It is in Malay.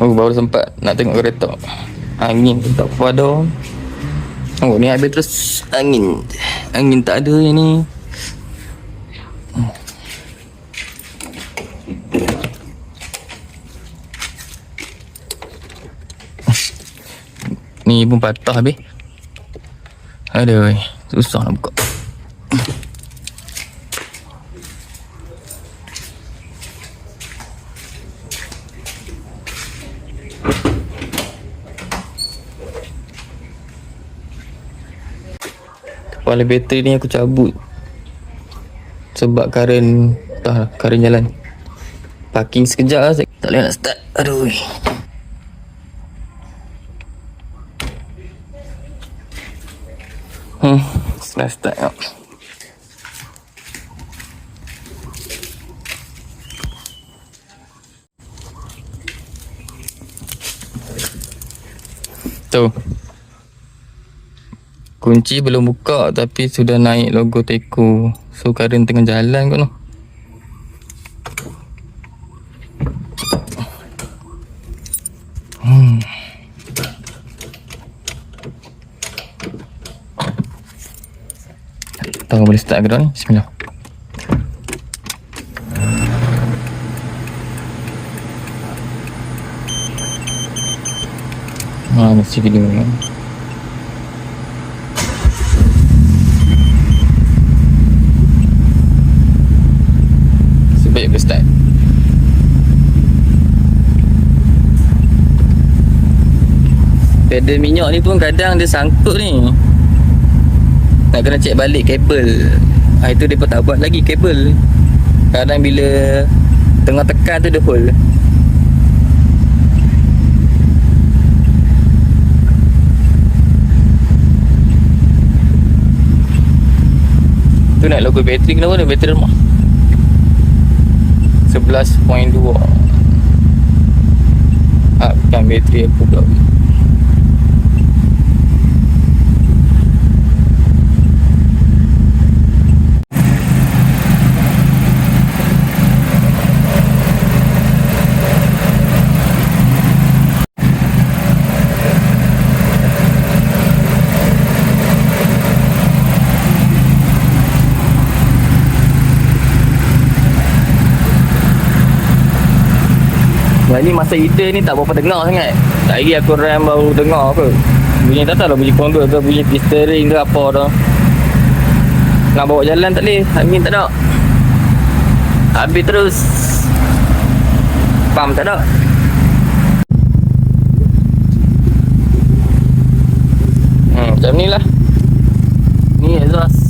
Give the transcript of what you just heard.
Oh, baru sempat nak tengok kereta. Angin pun tak ada. Oh, ni habis terus angin. Angin tak ada yang ni. Ni pun patah habis. Aduh, susah nak buka. Kepala bateri ni aku cabut sebab karen, entah karen jalan. Parking sekejap lah, tak boleh nak start. Aduh. Setelah start tengok. Tu. Kunci belum buka tapi sudah naik logo Teko. So karen tengah jalan kot tu. Tahu boleh start ke tak ni? Bismillah. Mesti video ni. Sebaik boleh start. Pedal minyak ni pun kadang dia sangkut ni. Nak kena cek balik kabel. Itu dia pun tak buat lagi kabel. Kadang bila tengah tekan tu dia hold. Tu nak logo bateri kenapa ni? Bateri lemah 11.2. Bukan bateri aku pula. Ni masa heater ni tak berapa dengar sangat. Tak lagi aku RAM baru dengar ke. Bunyi tak tahu lah bunyi control ke, bunyi steering ke apa tu. Nak bawa jalan tak boleh, angin tak ada. Habis terus pump tak ada. Macam ni lah. Ni exhaust.